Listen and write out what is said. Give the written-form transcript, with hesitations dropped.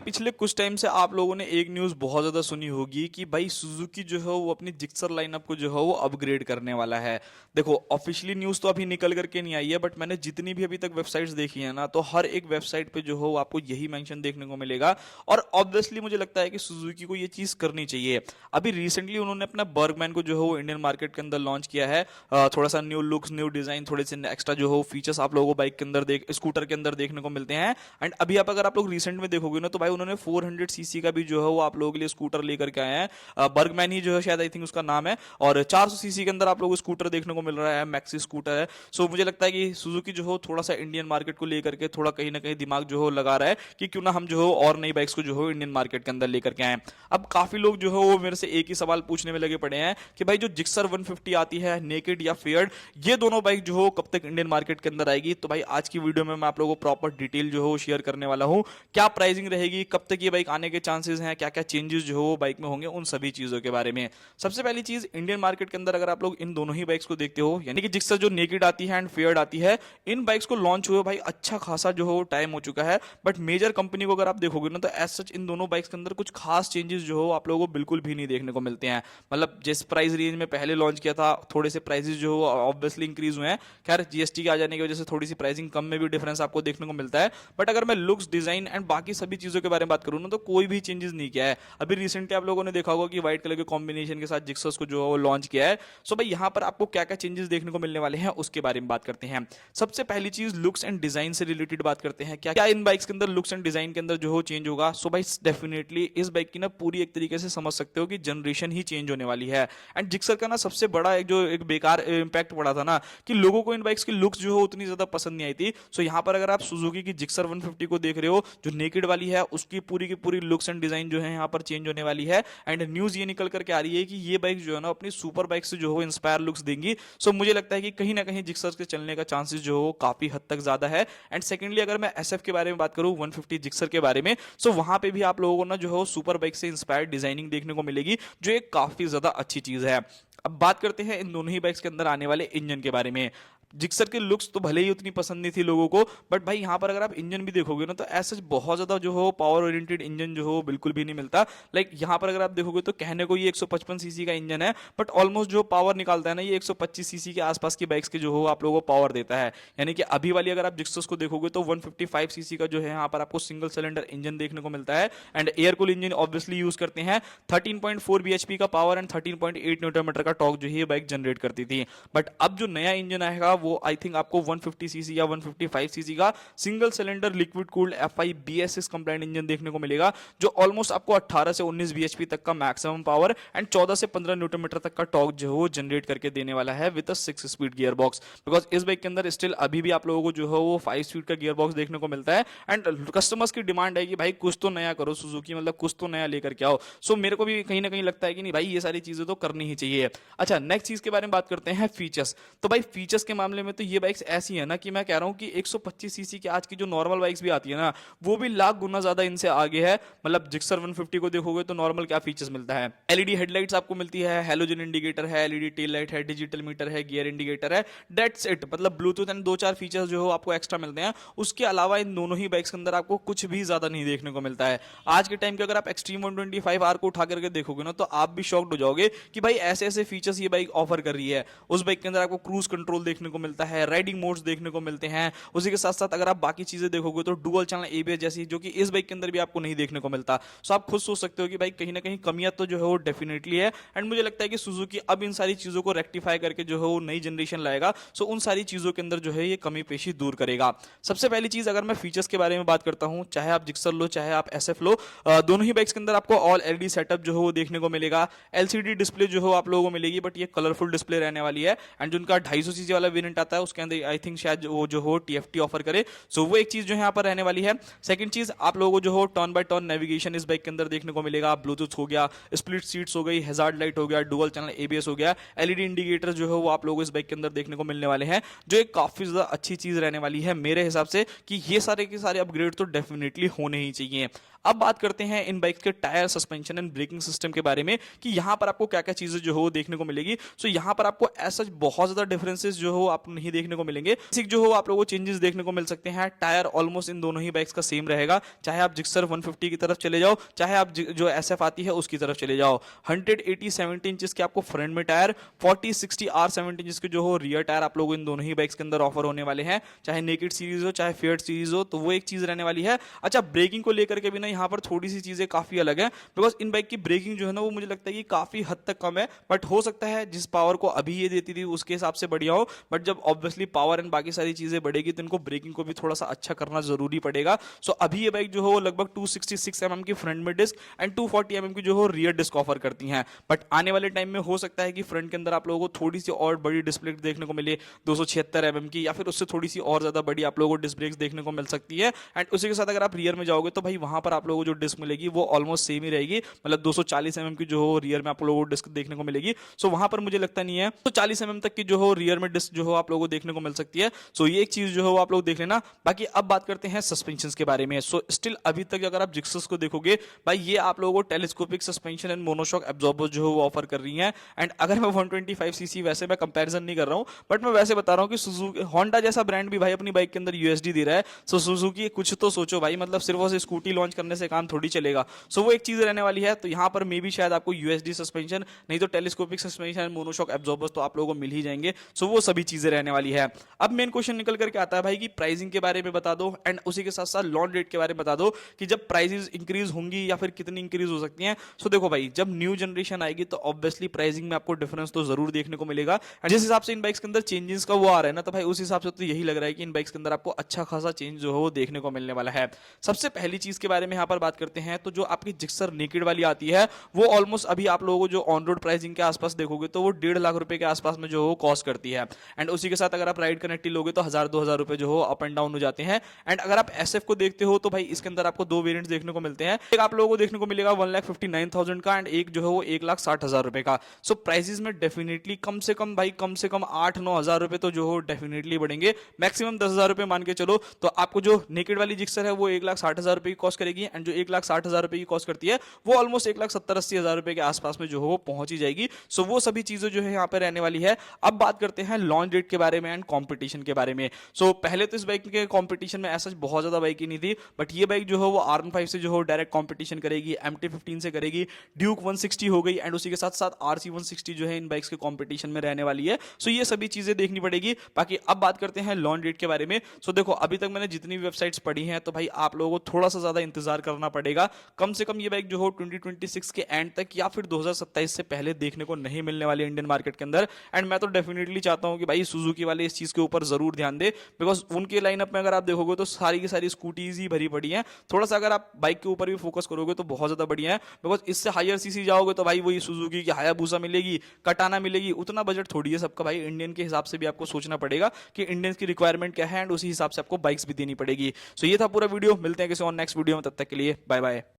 पिछले कुछ टाइम से आप लोगों ने एक न्यूज़ बहुत ज़्यादा सुनी होगी कि भाई सुजुकी जो है वो अपनी जिक्सर लाइनअप को जो है वो अपग्रेड करने वाला है। देखो ऑफिशियली न्यूज़ तो अभी निकल करके नहीं आई है, बट मैंने जितनी भी अभी तक वेबसाइट्स देखी है ना, तो हर एक वेबसाइट पे जो है वो आपको यही मेंशन देखने को मिलेगा। और ऑब्वियसली मुझे लगता है कि सुजुकी को ये चीज़ करनी चाहिए। अभी रिसेंटली उन्होंने अपना बर्गमैन को जो है वो इंडियन मार्केट के अंदर लॉन्च किया है। थोड़ा सा न्यू लुक्स, न्यू डिजाइन, थोड़े से एक्स्ट्रा जो है फीचर्स आप लोगों को बाइक के अंदर स्कूटर के अंदर देखने को मिलते हैं। एंड अभी अगर आप लोग रिसेंट में देखोगे ना, तो भाई उन्होंने 400 सीसी का भी जो है वो आप लोगों के लिए स्कूटर लेकर के आए हैं। बर्गमैन ही जो है शायद, आई थिंक उसका नाम है। और 400 सीसी के अंदर आप लोगों को स्कूटर देखने को मिल रहा है, मैक्सी स्कूटर है। सो मुझे लगता है कि सुजुकी जो हो थोड़ा सा इंडियन मार्केट को लेकर के थोड़ा कहीं ना कहीं दिमाग जो हो लगा रहा है कि क्यों ना हम जो हो और नई बाइक्स को जो हो इंडियन मार्केट के अंदर लेकर के आए। अब काफी लोग जो है वो मेरे से एक ही सवाल पूछने में लगे पड़े हैं कि भाई जो जिक्सर 150 आती है, नेकेड या फेयर्ड, ये दोनों बाइक जो हो कब तक इंडियन मार्केट के अंदर आएगी। तो भाई आज की वीडियो में मैं आप लोगों को प्रॉपर डिटेल जो हो शेयर करने वाला हूं। क्या प्राइसिंग रहेगी, कब तक ये बाइक आने के चांसेस हैं, क्या क्या चेंजेस जो हो बाइक में होंगे, उन सभी चीजों के बारे में। सबसे पहली चीज, इंडियन मार्केट के अंदर अगर आप लोग इन दोनों ही बाइक्स को देखते हो, यानी कि जिक्सर जो नेकेड आती है एंड फेयर्ड आती है, इन बाइक्स को लॉन्च हुए भाई अच्छा खासा जो हो टाइम हो चुका है। बट मेजर कंपनी को अगर आप देखोगे ना, तो एज सच इन दोनों बाइक्स के अंदर कुछ खास चेंजेस जो हो आप लोगों को बिल्कुल भी नहीं देखने को मिलते हैं। मतलब जिस प्राइस रेंज में पहले लॉन्च किया था, थोड़े से प्राइसेस जो हो ऑब्वियसली इंक्रीज हुए हैं। खैर जीएसटी के आ जाने की वजह से थोड़ी सी प्राइसिंग कम में भी डिफरेंस आपको देखने को मिलता है। बट अगर मैं लुक्स, डिजाइन एंड बाकी सभी चीजों के बारे में बात करूं ना, तो कोई भी चेंजेस नहीं किया है। अभी रिसेंटली आप लोगों ने देखा होगा कि व्हाइट कलर के कॉम्बिनेशन के साथ जिक्सर्स को जो है वो लॉन्च किया है। सो भाई यहाँ पर आपको क्या क्या चेंजेस देखने को मिलने वाले हैं उसके बारे में बात करते हैं। सबसे पहली चीज, लुक्स एंड डिजाइन से रिलेटेड बात करते हैं। क्या क्या इन बाइक्स के अंदर लुक्स एंड डिजाइन के अंदर जो हो चेंज होगा। सो भाई डेफिनेटली इस बाइक की ना पूरी एक तरीके से समझ सकते हो कि जनरेशन ही चेंज होने वाली है। एंड जिक्सर का ना सबसे बड़ा एक बेकार इंपैक्ट पड़ा था ना, कि लोगों को इन बाइक्स की लुक्स जो हो उतनी ज्यादा पसंद नहीं आई थी। सो यहाँ पर अगर आप सुजुकी की जिक्सर 150 को देख रहे हो, जो नेकेड वाली है, उसकी पूरी की पूरी लुक्स एंड डिजाइन जो है यहाँ पर चेंज होने वाली है। एंड न्यूज ये निकल करके आ रही है कि ये बाइक जो है ना अपनी सुपर बाइक से जो हो इंस्पायर लुक्स देंगी। सो मुझे लगता है कि कहीं ना कहीं जिक्सर के चलने का चांसेस जो हो काफी हद तक ज्यादा है। एंड सेकेंडली अगर मैं एसएफ के बारे में बात करूं, 150 जिक्सर के बारे में, सो वहां पे भी आप लोगों को ना जो हो सुपर बाइक से इंस्पायर्ड डिजाइनिंग देखने को मिलेगी, जो एक काफी ज्यादा अच्छी चीज है। अब बात करते हैं इन दोनों ही बाइक्स के अंदर आने वाले इंजन के बारे में। जिक्सर के लुक्स तो भले ही उतनी पसंद नहीं थी लोगों को, बट भाई यहाँ पर अगर आप इंजन भी देखोगे ना, तो ऐसा बहुत ज्यादा जो हो पावर ओरिएंटेड इंजन जो हो बिल्कुल भी नहीं मिलता। लाइक यहाँ पर अगर आप देखोगे तो कहने को ये 155 सीसी का इंजन है, बट ऑलमोस्ट जो पावर निकालता है ना, ये 125 सीसी के आसपास की बाइक्स के जो हो आप लोगों को पावर देता है। यानी कि अभी वाली अगर आप जिक्सर्स को देखोगे तो 155 सीसी का जो है यहाँ पर आपको सिंगल सिलेंडर इंजन देखने को मिलता है। And air cool engine obviously use करते हैं। 13.4 bhp का पावर एंड 13.8 न्यूटन मीटर का टॉर्क जो है बाइक जनरेट करती थी। बट अब जो नया इंजन आएगा वो आई थिंक आपको 150 सीसी या 155 सीसी का single cylinder liquid cooled FI BSS complaint engine देखने को मिलेगा, जो ऑलमोस्ट आपको 18 से 19 बीएचपी तक का मैक्सिमम पावर एंड 14 से 15 न्यूटन मीटर तक का टॉर्क जो है जनरेट करके देने वाला है with a 6 speed gear box. Because इस बाइक के अंदर स्टिल अभी भी आप लोगों को जो है वो 5 स्पीड का गियर बॉक्स देखने को मिलता है। एंड कस्टमर्स की डिमांड है कि भाई कुछ तो नया करो सुजुकी, मतलब कुछ तो नया लेकर के आओ। सो मेरे को भी कहीं ना कहीं लगता है कि नहीं भाई, ये सारी चीजें तो करनी ही चाहिए। अच्छा, नेक्स्ट चीज के बारे में बात करते हैं, फीचर्स। तो भाई फीचर्स के मामले में तो ये बाइक्स ऐसी है ना कि मैं कह रहा हूं कि 125 सीसी की आज की जो नॉर्मल बाइक्स भी आती है ना, वो भी लाख गुना ज्यादा इनसे आगे है। मतलब जिक्सर 150 को देखोगे तो नॉर्मल क्या फीचर्स मिलता है, एलईडी हेडलाइट्स आपको मिलती है, हैलोजन इंडिकेटर है, एलईडी टेल लाइट है, डिजिटल मीटर है, गियर इंडिकेटर है, दैट्स इट। मतलब ब्लूटूथ एंड 2-4 फीचर्स जो हो आपको एक्स्ट्रा मिलते हैं। उसके अलावा इन दोनों ही बाइक्स के अंदर आपको कुछ भी ज्यादा नहीं देखने को मिलता है। आज के टाइम के अगर आप एक्सट्रीम 125R को उठा करके देखोगे ना, तो आप भी शॉक्ड हो जाओगे कि भाई ऐसे ऐसे फीचर्स ये बाइक ऑफर कर रही है। उस बाइक के अंदर आपको क्रूज कंट्रोल देखने को मिलता है, राइडिंग मोड्स देखने को मिलते हैं। उसी के साथ साथ अगर आप बाकी चीजें देखोगे तो डुअल चैनल एबीएस जैसी, जो कि इस बाइक के अंदर भी आपको नहीं देखने को मिलता। सो आप खुद सोच सकते हो कि भाई कहीं ना कहीं कमियां तो जो है वो डेफिनेटली है। एंड मुझे लगता है कि सुजुकी अब इन सारी चीजों को रेक्टिफाई करके जो है वो नई जनरेशन लाएगा। सो उन सारी चीजों के अंदर जो है ये कमी पेशी दूर करेगा। सबसे पहली चीज, अगर मैं फीचर्स के बारे में बात करता हूं, चाहे आप जिक्सर लो चाहे आप एसएफ लो, दोनों ही बाइक्स के अंदर आपको ऑल एलईडी सेटअप जो है वो देखने को मिलेगा। एलसीडी डिस्प्ले जो है आप लोगों को मिलेगी, बट ये कलरफुल डिस्प्ले रहने वाली है। एंड जो उनका 250 सीसी वाला वेरिएंट आता है उसके अंदर आई थिंक शायद वो जो हो टीएफटी ऑफर करे। सो वो एक चीज जो है यहाँ पर रहने वाली है। सेकंड चीज, आप लोगों को जो हो टर्न बाय टर्न नेविगेशन इस बाइक के अंदर देखने को मिलेगा। ब्लूटूथ हो गया, स्प्लिट सीट्स हो गई, हैजार्ड लाइट हो गया, डुअल चैनल एबीएस हो गया, एलईडी इंडिकेटर जो है वो आप लोगों को इस बाइक के अंदर देखने को मिलने वाले हैं, जो एक काफी ज्यादा अच्छी चीज रहने वाली है मेरे हिसाब से, कि ये सारे के सारे अपग्रेड तो डेफिनेटली होने ही चाहिए। अब बात करते हैं इन बाइक्स के tyre, suspension and braking system के बारे में कि यहाँ पर आपको क्या क्या चीजें जो हो देखने को मिलेगी। सो यहाँ पर आपको ऐसा बहुत ज्यादा डिफरेंसेस जो हो आप नहीं देखने को मिलेंगे। बेसिक जो हो आप लोगों को चेंजेस देखने को मिल सकते हैं। टायर ऑलमोस्ट इन दोनों ही बाइक्स का सेम रहेगा, चाहे आप जिक्सर 150 की तरफ चले जाओ, चाहे आप जो एसएफ आती है उसकी तरफ चले जाओ। 180 70 इंचेस के आपको फ्रंट में टायर, 40 60 R 70 इंचेस के जो हो रियर टायर आप लोगों इन दोनों ही बाइक्स के अंदर ऑफर होने वाले हैं, चाहे नेकेड सीरीज हो चाहे फेयर्ड सीरीज हो, तो वो एक चीज रहने वाली है। अच्छा, ब्रेकिंग को लेकर के भी ना यहाँ पर थोड़ी सी चीजें काफी अलग है, बिकॉज इन बाइक की ब्रेकिंग जो है ना वो मुझे लगता है कि काफी हद तक कम है, बट हो सकता है जिस पावर को अभी ये देती थी उसके हिसाब से बढ़िया हो, बट जब ऑब्वियसली पावर एंड बाकी सारी चीजें बढ़ेगी तो इनको ब्रेकिंग को भी थोड़ा सा अच्छा करना जरूरी पड़ेगा। सो अभी ये बाइक जो हो लगभग 266 mm की फ्रंट में डिस्क एंड 240 mm की जो हो रियर डिस्क ऑफर करती हैं, बट आने वाले टाइम में हो सकता है कि फ्रंट के अंदर आप लोगों को थोड़ी सी और बड़ी डिस्क ब्रेक देखने को मिले, 276 mm की, या फिर उससे थोड़ी सी और ज्यादा बड़ी आप लोगों को डिस्क ब्रेक्स देखने को मिल सकती है। एंड उसी के साथ अगर आप रियर में जाओगे तो भाई वहां पर आप लोगों को जो डिस्क मिलेगी वो ऑलमोस्ट सेम ही रहेगी, मतलब 240 mm की जो हो रियर में आप लोगों को डिस्क देखने को मिलेगी। सो वहां पर मुझे लगता नहीं है तो 40 mm तक की जो हो रियर में डिस्क जो हो आप लोगों को देखने को मिल सकती है। सो ये एक चीज जो हो आप लोग देख लेना। बाकी अब बात करते हैं सस्पेंशन के बारे में। सो स्टिल अभी तक अगर आप जिक्सर्स को देखोगे भाई ये आप लोगों को telescopic suspension and monoshock absorber जो है वो ऑफर कर रही है। एंड अगर मैं 125 सीसी, वैसे मैं कंपैरिजन नहीं कर रहा हूं, बट मैं वैसे बता रहा हूं कि सुजुकी, होंडा जैसा ब्रांड भी भाई अपनी बाइक के अंदर यूएसडी दे रहा है। सो सुजुकी कुछ तो सोचो भाई, मतलब सिर्फ और स्कूटी लॉन्च करने से काम थोड़ी चलेगा। सो वो एक चीज रहने वाली है। तो यहाँ पर मे भी शायद आपको यूएसडी सस्पेंशन नहीं तो telescopic suspension and monoshock absorbers तो आप लोगों को मिल ही जाएंगे। सो वो सभी चीजें रहने वाली है। अब मेन क्वेश्चन निकल करके आता है भाई कि प्राइसिंग के बारे में बता दो एंड उसी के साथ साथ लॉन्च डेट के बारे में बता दो कि जब प्राइसेस इंक्रीज होंगी या फिर कितनी इंक्रीज हो सकती हैं। सो देखो भाई, जब न्यू जनरेशन आएगी तो ऑब्वियसली प्राइसिंग में आपको डिफरेंस तो जरूर देखने को मिलेगा। जिस हिसाब से इन बाइक्स के अंदर चेंजेस का वो आ रहा है ना, तो भाई उस हिसाब से तो यही लग रहा है कि इन बाइक्स के अंदर आपको अच्छा खासा चेंज जो है वो देखने को मिलने वाला है। सबसे पहली चीज के बारे में यहाँ पर बात करते हैं तो जो आपकी जिक्सर नेकेड वाली आती है वो ऑलमोस्ट अभी आप लोगों को जो ऑन रोड प्राइसिंग के आसपास देखोगे तो वो 1.5 लाख रुपए के आसपास में जो हो कॉस्ट करती है। एंड उसी के साथ अगर आप राइड कनेक्टिव लोगे तो 1000-2000 रुपए जो हो अप एंड डाउन हो जाते हैं। एंड अगर आप एसएफ को देखते हो तो भाई इसके अंदर आपको दो वेरिएंट्स देखने को मिलते हैं। एक आप लोगों को देखने को मिलेगा 1,59,000 का एंड एक जो है वो 1,60,000 रुपए का। सो प्राइसेस में डेफिनेटली कम से कम भाई कम से कम 8-9 हजार रुपए तो जो हो डेफिनेटली बढ़ेंगे। मैक्सिमम 10,000 रुपए मान के चलो तो आपको जो नेकेड वाली जिक्सर है वो 1,60,000 रुपए की कॉस्ट करेगी एंड जो 1,60,000 रुपए की कॉस्ट करती है वो ऑलमोस्ट 1,70,80,000 रुपए के आसपास में जो हो पहुंच ही जाएगी। सो वो सभी चीजें जो है यहाँ पे रहने वाली है। अब बात करते हैं लॉन्च डेट के बारे में एंड कॉम्पिटिशन के बारे में। सो पहले तो इस बाइक के कॉम्पिटिशन में ऐसा बहुत ज्यादा बाइक ही नहीं थी, बट ये बाइक जो है वो R15 से जो हो डायरेक्ट कॉम्पिटिशन करेगी, MT15 से करेगी, ड्यूक 160 हो गई एंड उसी के साथ साथ RC 160 जो है इन बाइक्स के कॉम्पिटिशन में रहने वाली है। सो ये सभी चीजें देखनी पड़ेगी। बाकी अब बात करते हैं लॉन्च डेट के बारे में। सो देखो अभी तक मैंने जितनी भी वेबसाइट्स पढ़ी हैं तो भाई आप लोगों को थोड़ा सा ज्यादा इंतजार करना पड़ेगा। कम से कम ये बाइक जो हो 2026 के एंड तक या फिर 2027 से पहले देखने को नहीं मिलने वाली इंडियन मार्केट के अंदर। एंड मैं तो डेफिनेटली चाहता हूं कि भाई सुजुकी वाले इस चीज के ऊपर जरूर ध्यान दे, बिकॉज उनके लाइनअप में अगर आप देखोगे तो सारी की सारी स्कूटीज ही भरी पड़ी हैं। थोड़ा सा अगर आप बाइक के ऊपर भी फोकस करोगे तो बहुत ज्यादा बढ़िया है, बिकॉज इससे हायर सीसी जाओगे तो भाई वही सुजुकी की हायाबुसा मिलेगी, कटाना मिलेगी। उतना बजट थोड़ी है सबका भाई, इंडियन के हिसाब से भी आपको सोचना पड़ेगा कि इंडियंस की रिक्वायरमेंट क्या है एंड उसी हिसाब से आपको बाइक्स भी देनी पड़ेगी। सो ये था पूरा वीडियो, मिलते हैं किसी और नेक्स्ट वीडियो में, तब तक के लिए बाय बाय।